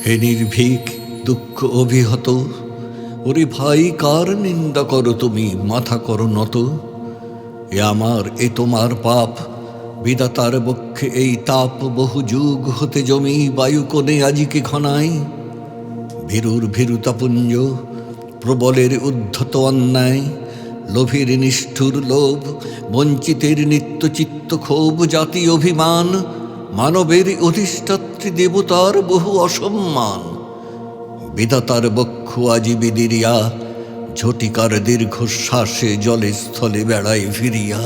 হে নির্ভীক দুঃখ অভিহত, ওরে ভাই কার নিন্দা করো তুমি, মাথা করো নত। এ আমার এ তোমার পাপ, বিধাতার বক্ষে এই তাপ, বহু যুগ হতে জমি বায়ুকোণে আজিকে ঘনাই। ভীরুর ভীরুতাপুঞ্জ, প্রবলের উদ্ধত অন্যায়, লোভীর নিষ্ঠুর লোভ, বঞ্চিতের নিত্য চিত্ত ক্ষোভ, জাতি অভিমান, মানবের অধিষ্ঠাত্রী দেবতার বহু অসম্মান। বিধাতার বক্ষ আজি বিদিরিয়া, ঝটিকার দীর্ঘশ্বাসে জলে স্থলে বেড়ায় ফিরিয়া।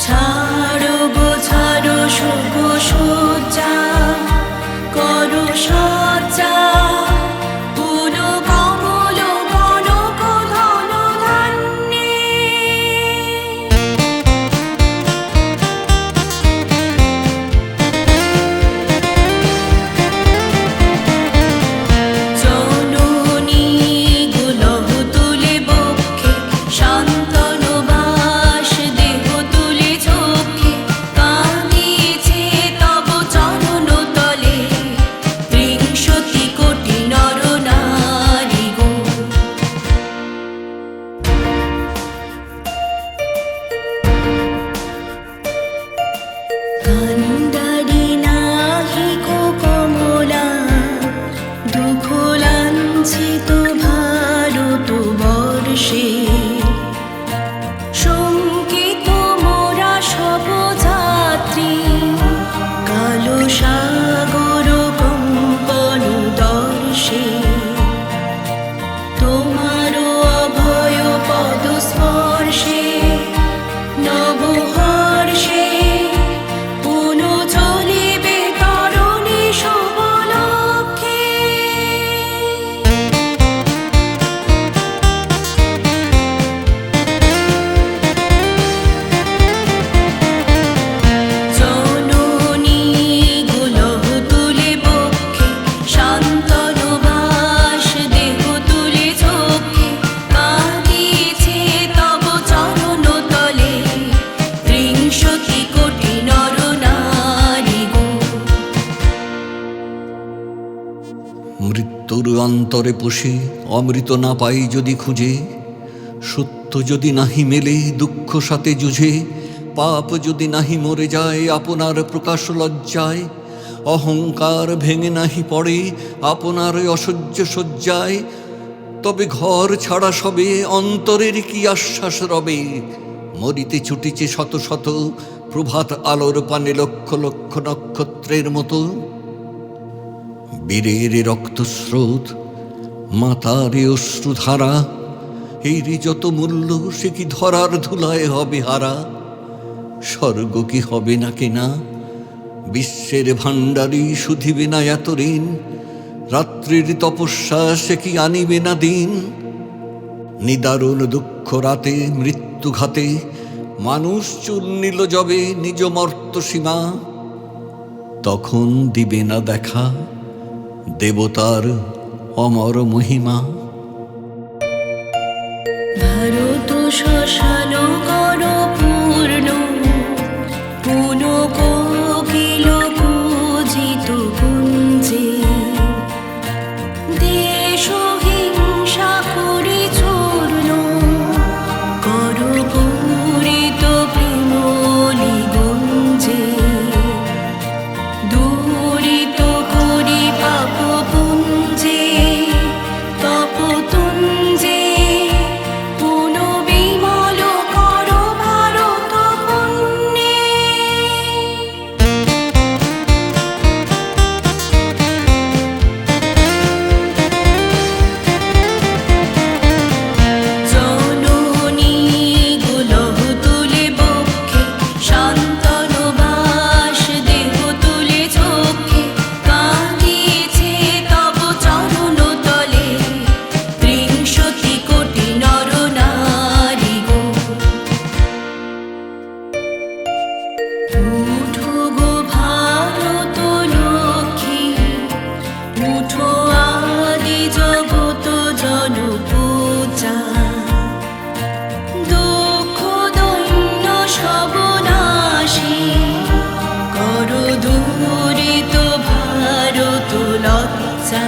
ছাড়ো গো ছাড়ো শোক সজ্জা, করো সজ্জা পুন কমল কনক ধন ধান্যে। জননী গুলহ তুলে বক্ষে, শান্তনু বাস দেহ তুলে চোখে, কাঁদিছে তব চরণ তলে ত্রিংশতি কোটি নর নারী গো। কান্ডারি নাহি কো কমলা, দুঃখ লাঞ্ছিত ভারত বর্ষে, শঙ্কিত মোরা সব যাত্রী, কালো সাগর কম্পন দর্শে। তোমার অভয় পদ স্পর্শে, নবহর্ষে পুন চলিবে তরণী শুভলক্ষে। জননী গুলহ তুলে বক্ষে, শান্তনু বাস দেহ তুলে চোখে, কাঁদিছে তব চরণ তলে ত্রিংশতি কোটি নর নারী গো। মৃত্যুর অন্তরে পশে অমৃত না পাই যদি খুঁজে, সত্য যদি নাহি মেলে দুঃখ সাথে যুঝে, পাপ যদি নাহি মরে যায় আপনার প্রকাশ লজ্জায়, অহংকার ভেঙে নাহি পড়ে আপনার অসহ্য সজ্জায়, তবে ঘর ছাড়া সবে অন্তরের কি আশ্বাস রবে। মরিতে ছুটিছে শত শত প্রভাত আলোর পানে লক্ষ লক্ষ নক্ষত্রের মতো। বীরের রক্তস্রোত, মাতার অশ্রুধারা, এর যত মূল্য সে কি ধরার ধুলায় হবে হারা। স্বর্গ কি হবে না কেনা, বিশ্বের ভাণ্ডারী শুধিবে না এত ঋণ, রাত্রির তপস্যা সে কি আনিবে না দিন। নিদারুণ দুঃখ রাতে মৃত্যু ঘাতে, মানুষ চুল নিল যবে নিজ মর্ত সীমা, তখন দিবে না দেখা দেবতার অমর মহিমা। ভারত শ্মশান কর পূর্ণ, পুন কোকিল পূজিত কুঞ্জে, দেশ হিংসা করি চূর্ণ, কর পূরিত প্রেমলি গুঞ্জে। দূরিত করি পাপ পুঞ্জে, তপ উঠো আদি জগত জনপূজা, দুঃখ দৈন্য সবনাশী করো দূরিত ভারত লজ্জা।